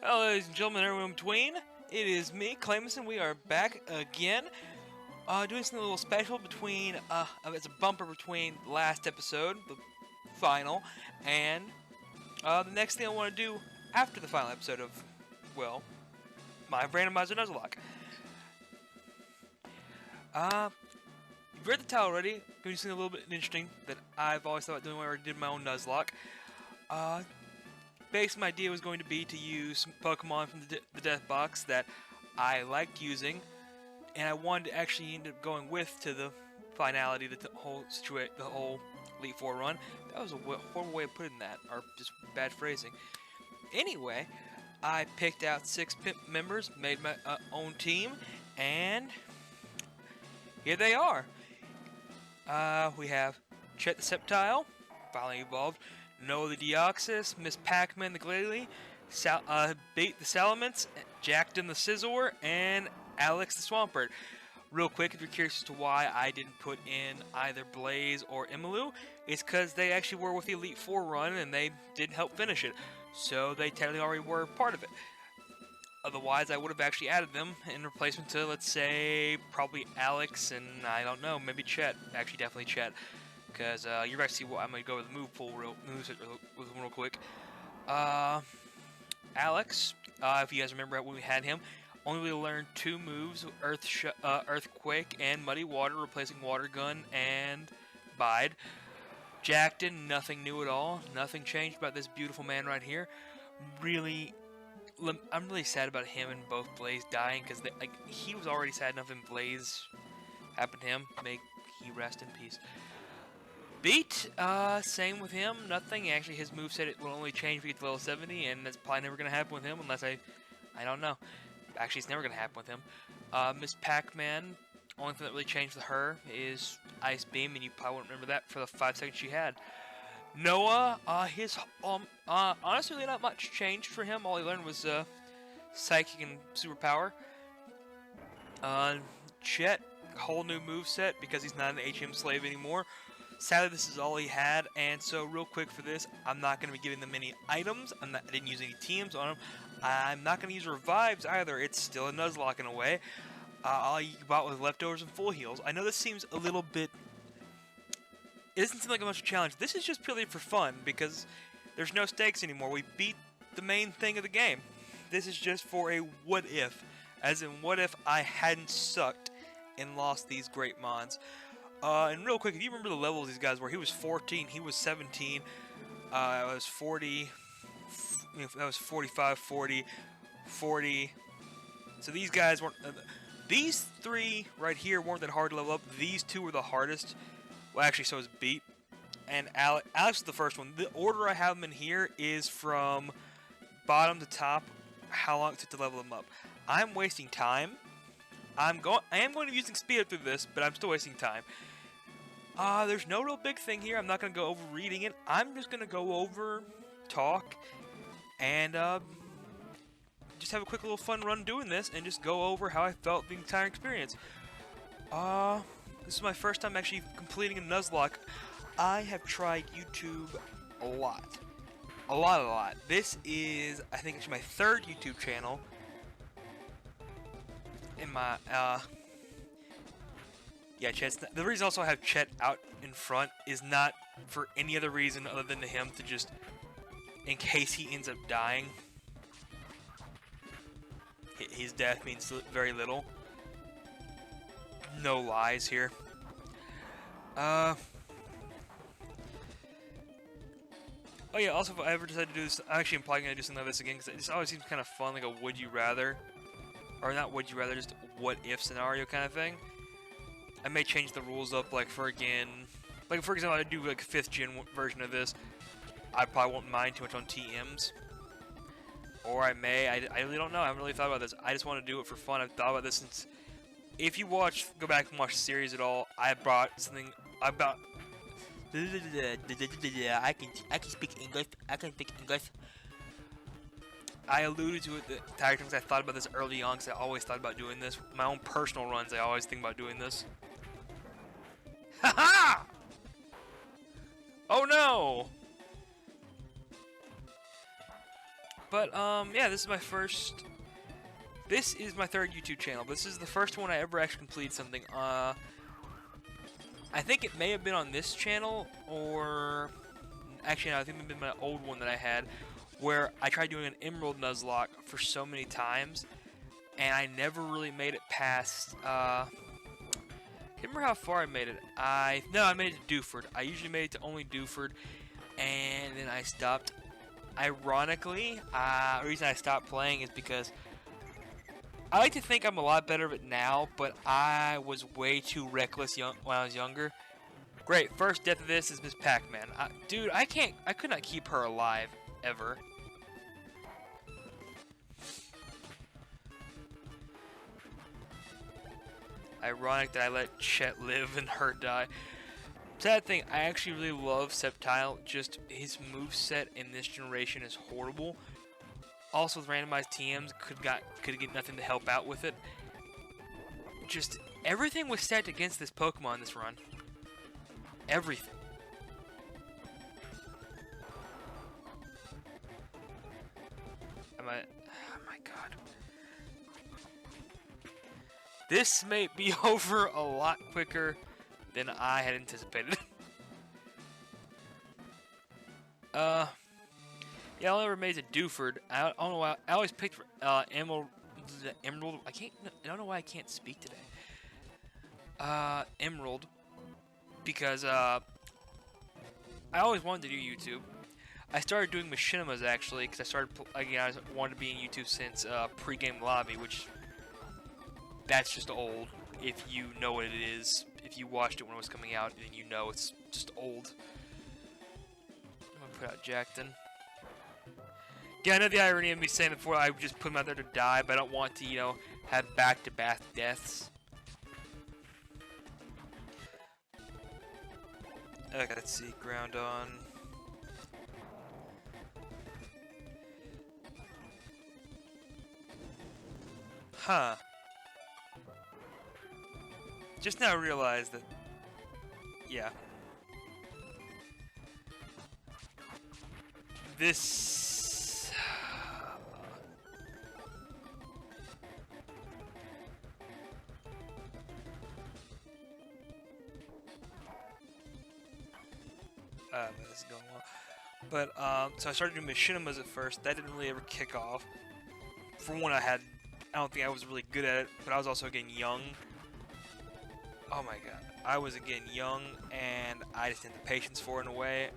Hello, ladies and gentlemen, everyone in between. It is me, Claymason. We are back again, doing something a little special between, it's a bumper between the last episode, the final, and the next thing I want to do after the final episode of, well, my Randomizer Nuzlocke. You've read the title already. Going to do something a little bit interesting that I've always thought about doing when I did my own Nuzlocke. Basically, my idea was going to be to use some Pokemon from the Death Box that I liked using, and I wanted to actually end up going with to the finality, the whole Elite Four run. That was a horrible way of putting that, or just bad phrasing. Anyway, I picked out 6 members, made my own team, and here they are. We have Chet the Sceptile, finally evolved. Noah the Deoxys, Miss Pac-Man the Glalie, Bait the Salamence, Jackton the Scizor, and Alex the Swampert. Real quick, if you're curious as to why I didn't put in either Blaze or Emilu, it's because they actually were with the Elite Four run and they didn't help finish it. So they technically already were part of it. Otherwise, I would have actually added them in replacement to, let's say, probably Alex and, I don't know, maybe Chet. Actually, definitely Chet. Because you're about to see what I'm going to go with the move pool real quick. Alex, if you guys remember when we had him, only really learned 2 moves: Earthquake and Muddy Water, replacing Water Gun and Bide. Jackton, nothing new at all. Nothing changed about this beautiful man right here. I'm really sad about him and both Blaze dying, because he was already sad enough and Blaze happened to him. May he rest in peace. Beat, same with him, nothing. Actually, his moveset it will only change if we get to level 70, and that's probably never going to happen with him unless I don't know. Actually, it's never going to happen with him. Miss Pac-Man, only thing that really changed with her is Ice Beam, and you probably won't remember that for the 5 seconds she had. Noah, honestly, really not much changed for him. All he learned was, Psychic and Superpower. Chet, whole new moveset because he's not an HM slave anymore. Sadly, this is all he had, and so real quick for this, I'm not going to be giving them any items. I didn't use any teams on him. I'm not going to use revives either. It's still a Nuzlocke in a way. I'll go out with leftovers and full heals. I know this seems a little bit... It doesn't seem like much of a challenge. This is just purely for fun, because there's no stakes anymore. We beat the main thing of the game. This is just for a what if. As in, what if I hadn't sucked and lost these great mons? And real quick, if you remember the levels these guys were, he was 14, he was 17, I was 40, that was 45, 40, 40. So these guys weren't, these 3 right here weren't that hard to level up. These 2 were the hardest. Well, actually, so is Beat. And Alex is the first one. The order I have them in here is from bottom to top, how long it took to level them up. I'm wasting time. I am going to be using speed through this, but I'm still wasting time. There's no real big thing here. I'm not going to go over reading it. I'm just going to go over, talk, and just have a quick little fun run doing this, and just go over how I felt the entire experience. This is my first time actually completing a Nuzlocke. I have tried YouTube a lot. A lot. This is, I think, actually my 3rd YouTube channel. In my, yeah, Chet's the reason also I have Chet out in front is not for any other reason other than to him to just, in case he ends up dying, his death means very little. No lies here. Oh yeah, also if I ever decide to do this, actually I'm probably going to do something like this again, because it just always seems kind of fun, like a would you rather. Or not would you rather, just what if scenario kind of thing. I may change the rules up, like for example, I do like a 5th gen version of this. I probably won't mind too much on TMs. Or I may, I really don't know, I haven't really thought about this. I just want to do it for fun. I've thought about this since, if you go back and watch the series at all, I brought something about, I can speak English, I alluded to it the entire time because I thought about this early on, because I always thought about doing this. My own personal runs, I always think about doing this. Haha! Oh no! But yeah, this is my first. This is my third YouTube channel. This is the first one I ever actually completed something. I think it may have been on this channel, or actually, no, I think it may have been my old one that I had, where I tried doing an Emerald Nuzlocke for so many times, and I never really made it past. Can't remember how far I made it. I made it to Dewford. I usually made it to only Dewford, and then I stopped. Ironically, the reason I stopped playing is because I like to think I'm a lot better at it now, but I was way too reckless when I was younger. Great, first death of this is Miss Pac-Man. Dude, I could not keep her alive, ever. Ironic that I let Chet live and her die. Sad thing, I actually really love Sceptile, just his moveset in this generation is horrible. Also with randomized TMs, could get nothing to help out with it. Just everything was stacked against this Pokemon this run. Everything. Oh my god. This may be over a lot quicker than I had anticipated. Yeah, I never made it to Dewford. I don't know why. I always picked Emerald. I don't know why I can't speak today. Emerald, because I always wanted to do YouTube. I started doing machinimas actually, because I started again. I wanted to be in YouTube since pre-game lobby, which that's just old. If you know what it is, if you watched it when it was coming out, then you know it's just old. I'm gonna put out Jackton. Yeah, I know the irony of me saying before I would just put him out there to die, but I don't want to, you know, have back-to-back deaths. Okay, let's see, ground on. Huh. Just now realized that, yeah. This... this is going well. But, so I started doing machinimas at first. That didn't really ever kick off. For one, I don't think I was really good at it, but I was also again young. Oh my god. I was again young, and I just didn't have the patience for it in a way.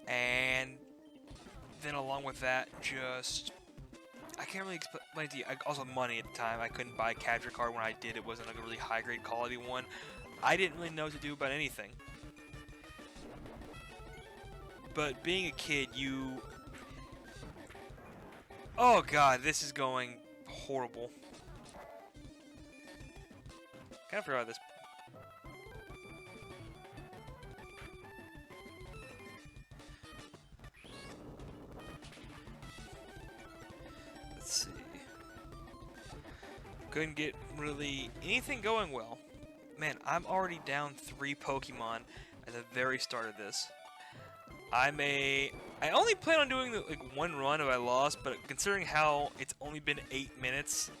And then along with that, just... I can't really explain to you. Also, money at the time. I couldn't buy a capture card when I did. It wasn't like a really high-grade quality one. I didn't really know what to do about anything. But being a kid, you... Oh god, this is going horrible. Kind of forgot this. Let's see. Couldn't get really anything going well. Man, I'm already down 3 Pokemon at the very start of this. I only plan on doing like one run if I lost, but considering how it's only been 8 minutes,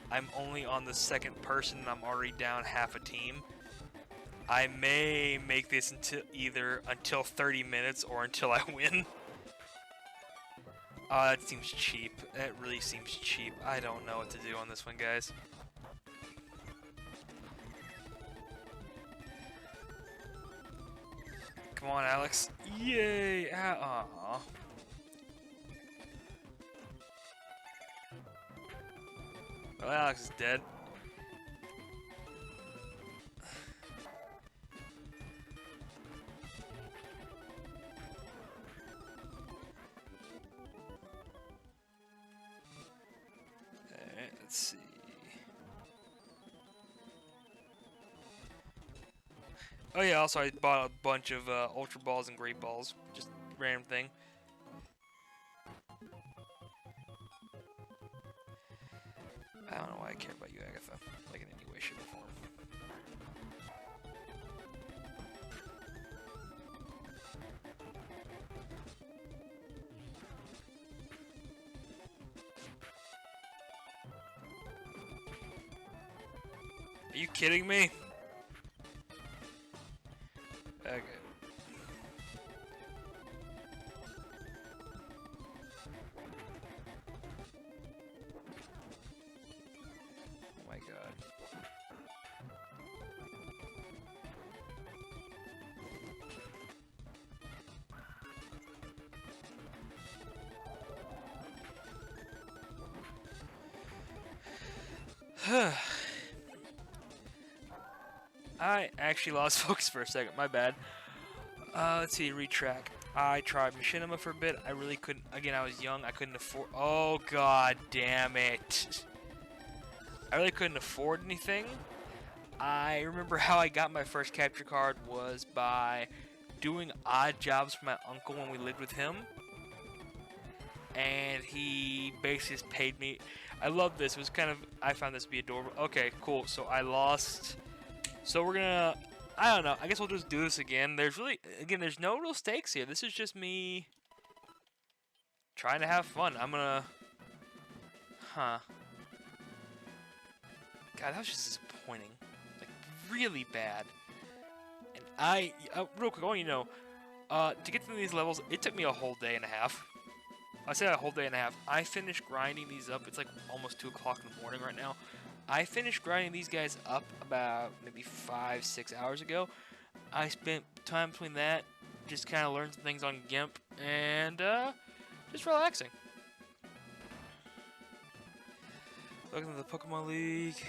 I'm only on the second person and I'm already down half a team. I may make this until 30 minutes or until I win. That seems cheap. That really seems cheap. I don't know what to do on this one, guys. Come on, Alex. Yay! Aww. Well, Alex is dead. Alright, let's see. Oh yeah, also I bought a bunch of Ultra Balls and Great Balls. Just random thing. I don't know why I care about you, Agatha. Like in any way, shape, or form. Are you kidding me? Okay. Oh my god. I actually lost focus for a second, my bad. Let's see, retrack. I tried machinima for a bit. I really couldn't. Again, I was young. I couldn't afford. Oh god damn it! I really couldn't afford anything. I remember how I got my first capture card was by doing odd jobs for my uncle when we lived with him, and he basically just paid me. I love this. It was kind of. I found this to be adorable. Okay, cool. So I lost. So we're gonna. I don't know. I guess we'll just do this again. There's no real stakes here. This is just me trying to have fun. I'm gonna. Huh. God, that was just disappointing. Like, really bad. And real quick, I want you to know, to get through these levels, it took me a whole day and a half. I say a whole day and a half. I finished grinding these up. It's like almost 2 o'clock in the morning right now. I finished grinding these guys up about maybe 5-6 hours ago. I spent time between that, just kind of learned some things on GIMP, and just relaxing. Welcome to the Pokemon League.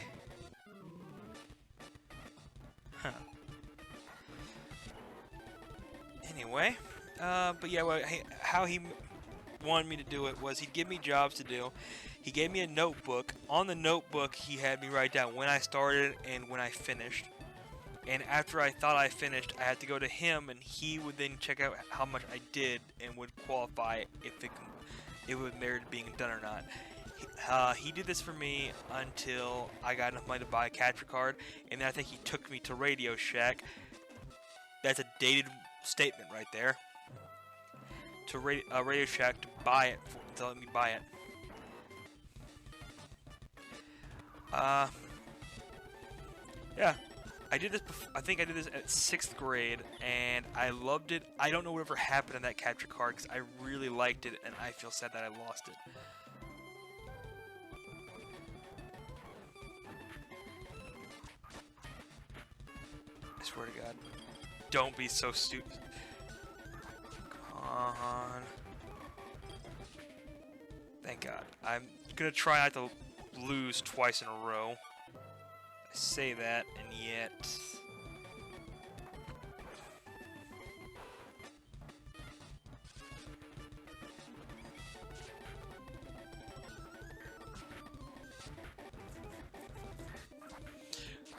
Huh. Anyway, but yeah, how he wanted me to do it was he'd give me jobs to do. He gave me a notebook. On the notebook, he had me write down when I started and when I finished. And after I thought I finished, I had to go to him, and he would then check out how much I did and would qualify if it would merit being done or not. He did this for me until I got enough money to buy a capture card, and then I think he took me to Radio Shack. That's a dated statement right there. To Radio Shack to buy it, to let me buy it. Yeah, I did this. I think I did this at 6th grade, and I loved it. I don't know whatever happened in that capture card because I really liked it, and I feel sad that I lost it. I swear to God, don't be so stupid. Come on. Thank God. I'm gonna try not to lose twice in a row. I say that, and yet...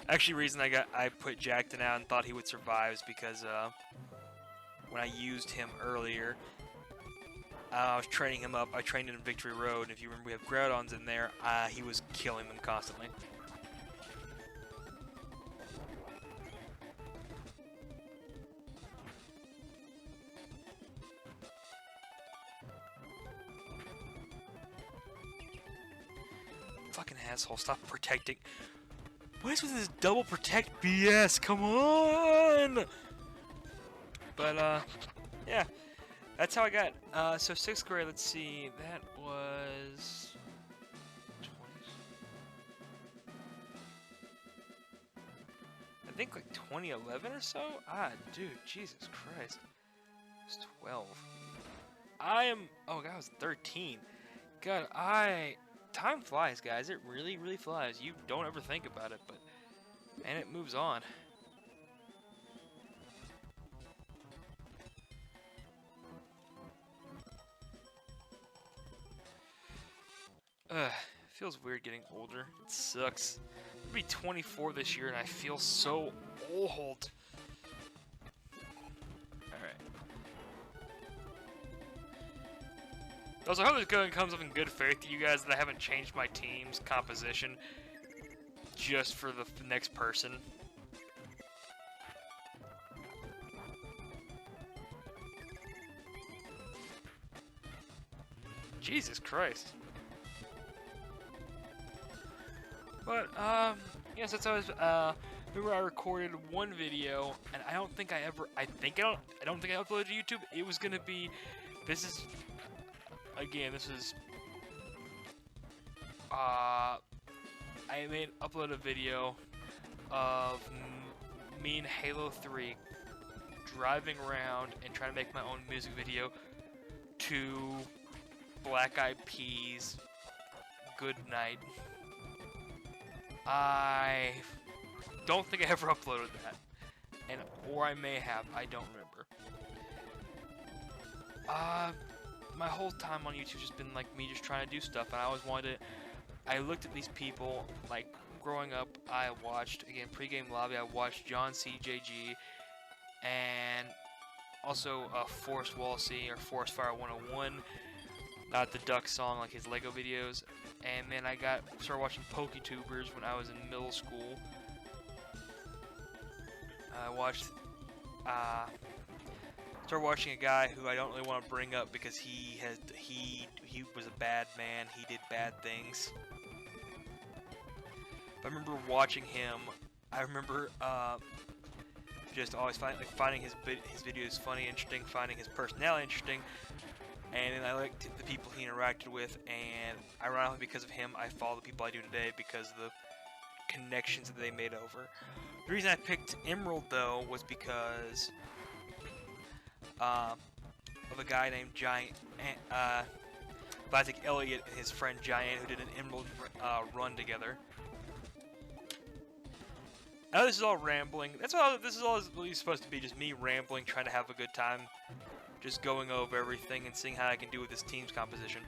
Actually, the reason I put Jackton out and thought he would survive is because when I used him earlier, I was training him up. I trained him in Victory Road, and if you remember, we have Groudons in there. He was killing them constantly. Fucking asshole, stop protecting. What is with this double protect BS? Come on! But, yeah. That's how I got. So 6th grade, let's see. That was... 20s? I think like 2011 or so? Ah, dude, Jesus Christ. I was 12. Oh, God, I was 13. God, time flies, guys. It really, really flies. You don't ever think about it, but... And it moves on. Feels weird getting older. It sucks. I'll be 24 this year and I feel so old. Alright. Also, I hope this comes up in good faith to you guys that I haven't changed my team's composition just for the next person. Jesus Christ. But, Yes, that's how I was, remember I recorded one video, and I don't think I don't think I uploaded to YouTube. It was gonna be, this is, I upload a video of me and Halo 3 driving around and trying to make my own music video to Black Eyed Peas, Good Night. I don't think I ever uploaded that, or I may have, I don't remember. My whole time on YouTube's just been like me just trying to do stuff, and I always wanted to, I looked at these people, like growing up, I watched, again, Pregame Lobby, I watched John CJG, and also Forrest Walsey, or Forest Fire 101, not the Duck song, like his Lego videos. And then I started watching PokeTubers when I was in middle school. I started watching a guy who I don't really want to bring up because he was a bad man. He did bad things. But I remember watching him. I remember just always finding his videos funny, interesting, finding his personality interesting. And then I liked the people he interacted with, and ironically because of him, I follow the people I do today because of the connections that they made over. The reason I picked Emerald, though, was because of a guy named Giant, Isaac Elliott and his friend Giant, who did an Emerald run together. I know this is all rambling. This is all really supposed to be, just me rambling, trying to have a good time. Just going over everything and seeing how I can do with this team's composition.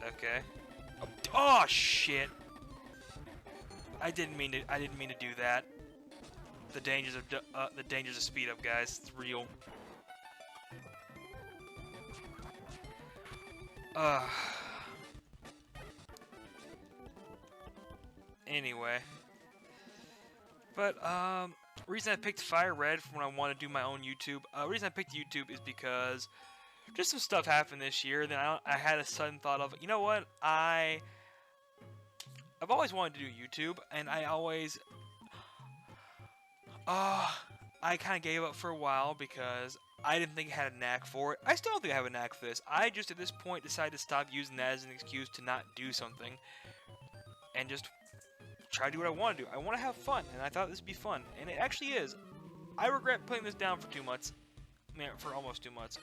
Okay. Oh shit! I didn't mean to do that. The dangers of speed up, guys. It's real. Anyway. But, reason I picked FireRed for when I want to do my own YouTube. Reason I picked YouTube is because just some stuff happened this year. Then I had a sudden thought of, you know what? I've always wanted to do YouTube, and I kind of gave up for a while because I didn't think I had a knack for it. I still don't think I have a knack for this. I just at this point decided to stop using that as an excuse to not do something, and just try to do what I want to do. I want to have fun, and I thought this would be fun, and it actually is. I regret putting this down for 2 months, for almost 2 months.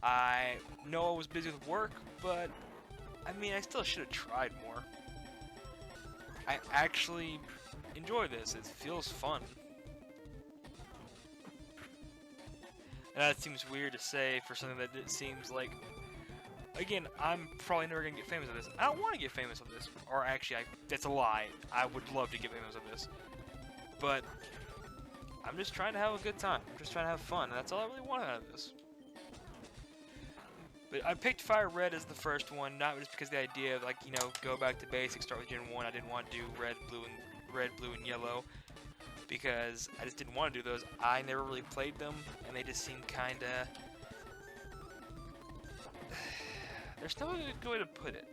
I know I was busy with work, but I mean, I still should have tried more. I actually enjoy this. It feels fun. And that seems weird to say for something that it seems like, again, I'm probably never going to get famous at this. I don't want to get famous at this. Or actually, that's a lie. I would love to get famous at this. But I'm just trying to have a good time. I'm just trying to have fun. And that's all I really want out of this. But I picked FireRed as the first one, not just because of the idea of, like, you know, go back to basics, start with Gen 1. I didn't want to do red, blue, and yellow. Because I just didn't want to do those. I never really played them, and they just seemed kinda... There's no good way to put it.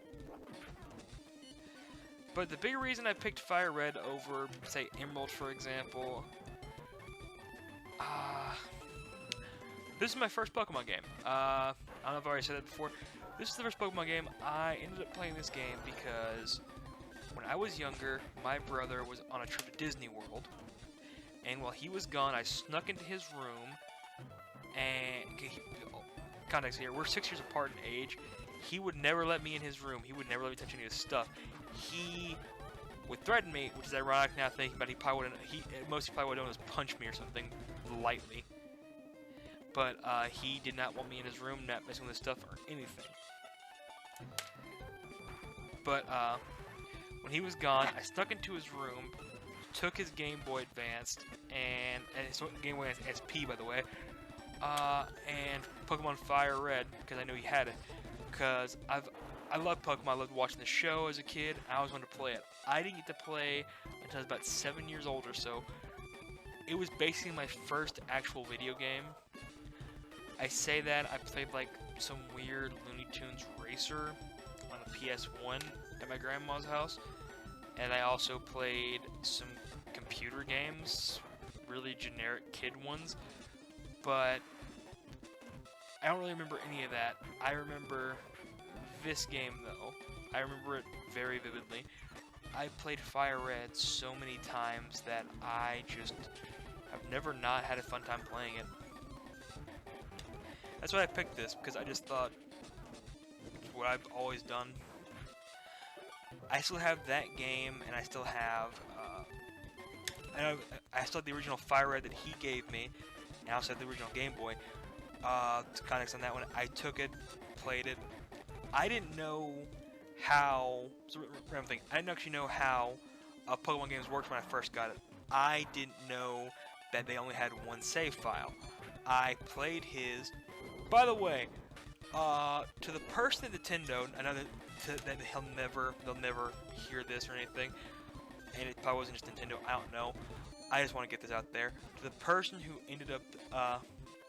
But the bigger reason I picked FireRed over, say, Emerald, for example... this is my first Pokemon game. I don't know if I already said that before. This is the first Pokemon game. I ended up playing this game because when I was younger, my brother was on a trip to Disney World. And while he was gone, I snuck into his room, and context here, we're 6 years apart in age. He would never let me in his room. He would never let me touch any of his stuff. He would threaten me, which is ironic now thinking about it. He probably wouldn't. Most he probably would have done was punch me or something lightly. But he did not want me in his room, not messing with his stuff or anything. But when he was gone, I snuck into his room, took his Game Boy Advanced, and his Game Boy Advance SP, by the way, and Pokemon FireRed, because I knew he had it. Because I loved Pokemon, I loved watching the show as a kid, I always wanted to play it. I didn't get to play until I was about 7 years old or so. It was basically my first actual video game. I say that, I played like some weird Looney Tunes racer on PS1 at my grandma's house, and I also played some computer games, really generic kid ones, but I don't really remember any of that. I remember this game though. I remember it very vividly. I played FireRed so many times that I've never not had a fun time playing it. That's why I picked this, because I just thought it's what I've always done. I still have that game, and I still have I still have the original FireRed that he gave me, and I also have the original Game Boy. To context on that one, I took it, played it. I didn't know how. So, I didn't actually know how Pokemon games worked when I first got it. I didn't know that they only had one save file. I played his. By the way, to the person at Nintendo, I know that they'll never hear this or anything, and it probably wasn't just Nintendo. I don't know. I just want to get this out there. To the person who ended up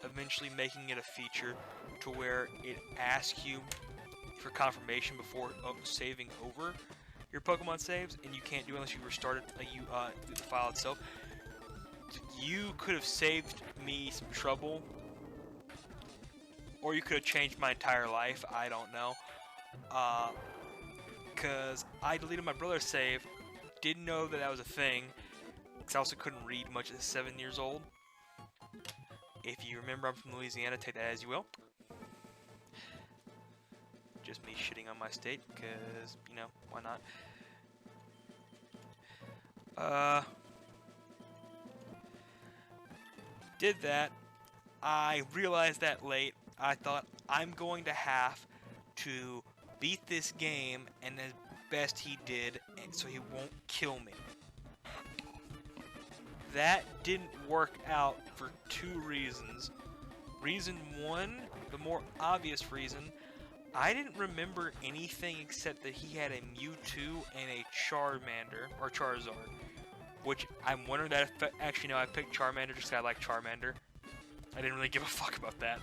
eventually making it a feature to where it asks you for confirmation before saving over your Pokemon saves, and you can't do it unless you restart it, the file itself. You could have saved me some trouble, or you could have changed my entire life. I don't know. Because I deleted my brother's save, didn't know that was a thing, because I also couldn't read much at 7 years old. If you remember, I'm from Louisiana, take that as you will. Just me shitting on my state, because, you know, why not? Did that. I realized that late. I thought, I'm going to have to beat this game, and as best he did, and so he won't kill me. That didn't work out for 2 reasons. Reason 1, the more obvious reason, I didn't remember anything except that he had a Mewtwo and a Charmander, or Charizard. Which, I'm wondering that if, actually no, I picked Charmander just because I like Charmander. I didn't really give a fuck about that.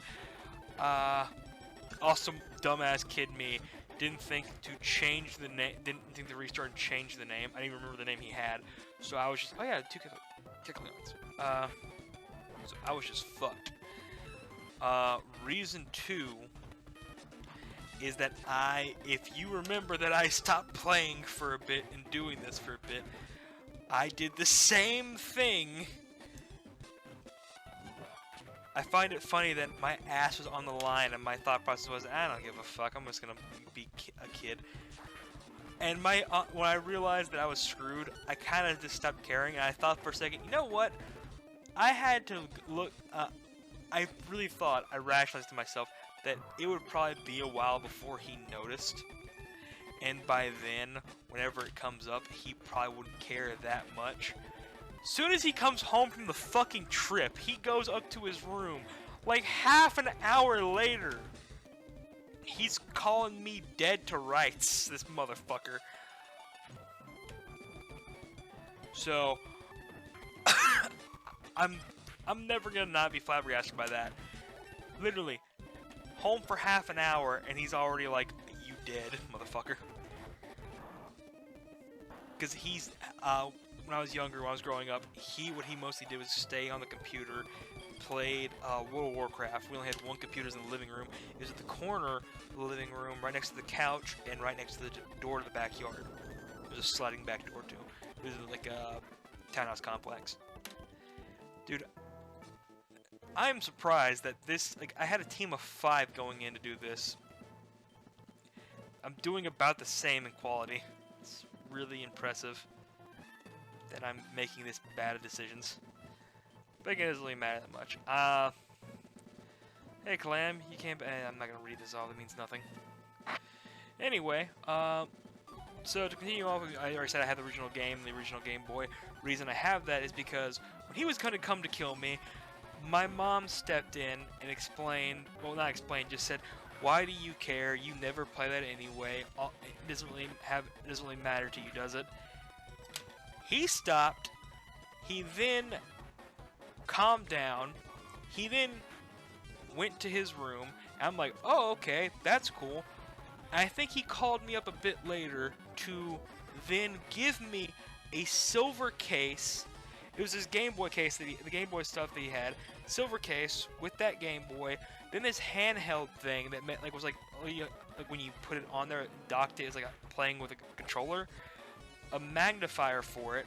Also, dumbass kid me didn't think to change the name, didn't think to restart and change the name. I didn't even remember the name he had. So I was just, oh yeah, 2 Kecleons. So I was just fucked. Reason 2 is that if you remember that I stopped playing for a bit and doing this for a bit, I did the same thing. I find it funny that my ass was on the line and my thought process was, I don't give a fuck, I'm just gonna be a kid. And when I realized that I was screwed, I kind of just stopped caring, and I thought for a second, you know what? I had to look, I really thought, I rationalized to myself, that it would probably be a while before he noticed. And by then, whenever it comes up, he probably wouldn't care that much. Soon as he comes home from the fucking trip, he goes up to his room, like half an hour later. He's calling me dead to rights, this motherfucker. So, I'm never gonna not be flabbergasted by that. Literally, home for half an hour, and he's already like, you dead, motherfucker. Because he's, when I was younger, when I was growing up, what he mostly did was stay on the computer, played World of Warcraft. We only had 1 computer in the living room. It was at the corner of the living room, right next to the couch, and right next to the door to the backyard. It was a sliding back door, too. It was like a townhouse complex. Dude, I'm surprised that this, like, I had a team of 5 going in to do this. I'm doing about the same in quality. It's really impressive that I'm making this bad of decisions. But again, it doesn't really matter that much. Hey Clam, you can't, I'm not gonna read this all, it means nothing. Anyway, so to continue off, I already said I had the original game, the original Game Boy. Reason I have that is because when he was gonna come to kill me, my mom stepped in and explained, well not explained, just said, why do you care? You never play that anyway. It doesn't really matter to you, does it? He stopped. He then calmed down. He then went to his room. And I'm like, oh, okay, that's cool. And I think he called me up a bit later to then give me a silver case. It was his Game Boy case, the Game Boy stuff that he had. Silver case with that Game Boy. Then this handheld thing that meant, was like when you put it on there, it docked it. It was like playing with a controller. A magnifier for it,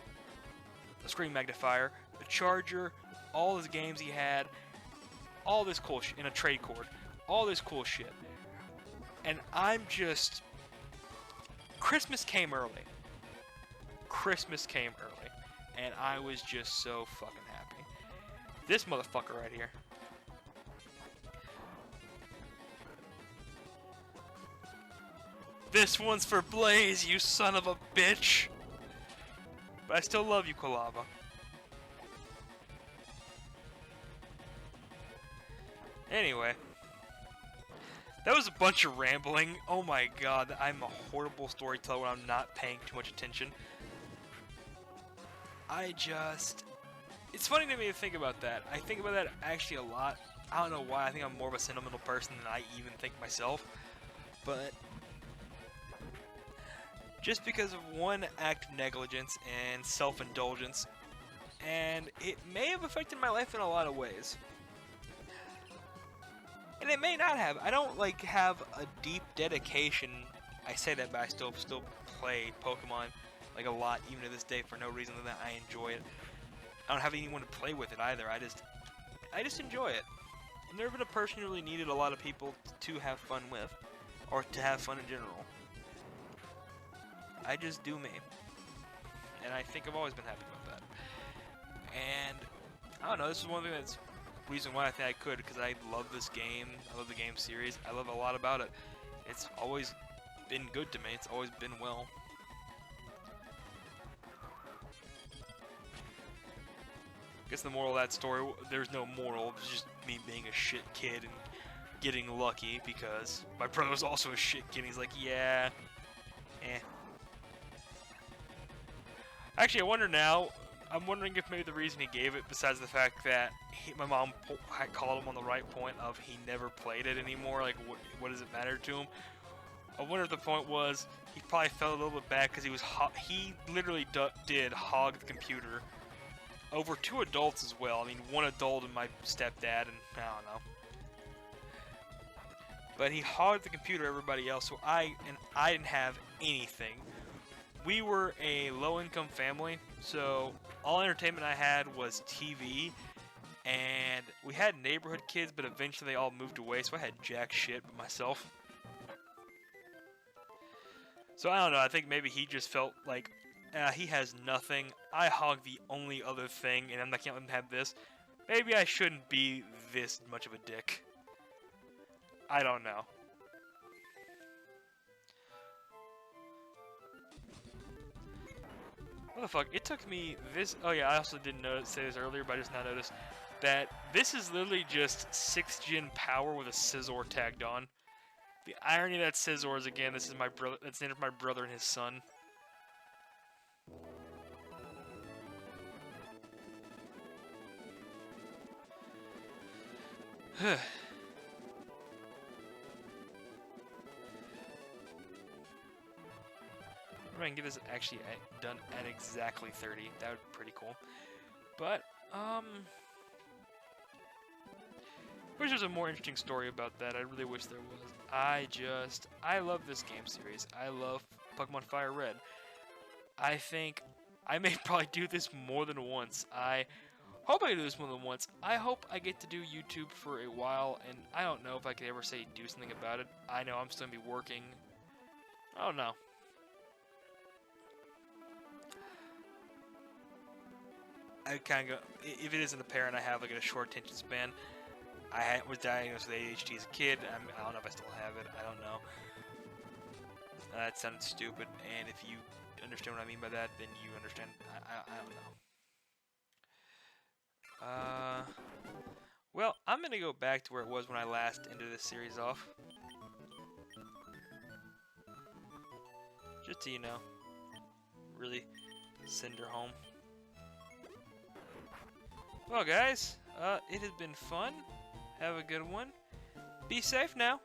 a screen magnifier, a charger, all his games he had, all this cool shit, in a trade cord, all this cool shit. And I'm just... Christmas came early. Christmas came early. And I was just so fucking happy. This motherfucker right here. This one's for Blaze, you son of a bitch! But I still love you, Kolava. Anyway. That was a bunch of rambling. Oh my god, I'm a horrible storyteller when I'm not paying too much attention. It's funny to me to think about that. I think about that actually a lot. I don't know why, I think I'm more of a sentimental person than I even think myself. But just because of one act of negligence and self-indulgence, and it may have affected my life in a lot of ways. And it may not have. I don't have a deep dedication. I say that, but I still play Pokemon a lot, even to this day, for no reason than that I enjoy it. I don't have anyone to play with it either. I just enjoy it. I've never been a person who really needed a lot of people to have fun with, or to have fun in general. I just do me, and I think I've always been happy about that. And I don't know. This is one thing that's reason why I think I could, because I love this game. I love the game series. I love a lot about it. It's always been good to me. It's always been well. I guess the moral of that story, there's no moral. It's just me being a shit kid and getting lucky because my brother was also a shit kid. He's like, yeah, eh. Actually, I wonder now. I'm wondering if maybe the reason he gave it, besides the fact that my mom had called him on the right point of he never played it anymore, what does it matter to him? I wonder if the point was he probably felt a little bit bad because he literally did hog the computer over 2 adults as well. I mean, 1 adult and my stepdad, and I don't know. But he hogged the computer, everybody else, so I didn't have anything. We were a low-income family, so all entertainment I had was TV, and we had neighborhood kids, but eventually they all moved away, so I had jack shit but myself. So I don't know, I think maybe he just felt like, he has nothing, I hog the only other thing, and I can't let him have this. Maybe I shouldn't be this much of a dick. I don't know. What the fuck? It took me this... Oh yeah, I also didn't say this earlier, but I just now noticed that this is literally just 6th gen power with a Scizor tagged on. The irony of that Scizor is, again, this is my brother. That's named for my brother and his son. I can get this actually done at exactly 30. That would be pretty cool. But, wish there was a more interesting story about that. I really wish there was. I love this game series. I love Pokemon Fire Red. I think I may probably do this more than once. I hope I do this more than once. I hope I get to do YouTube for a while, and I don't know if I could ever say do something about it. I know I'm still going to be working. I don't know. I kind of go, if it isn't apparent, I have a short attention span. I was diagnosed with ADHD as a kid. I don't know if I still have it. I don't know. That sounded stupid, and if you understand what I mean by that, then you understand. I don't know. Well, I'm going to go back to where it was when I last ended this series off. Just so you know. Really send her home. Well, guys, it has been fun. Have a good one. Be safe now.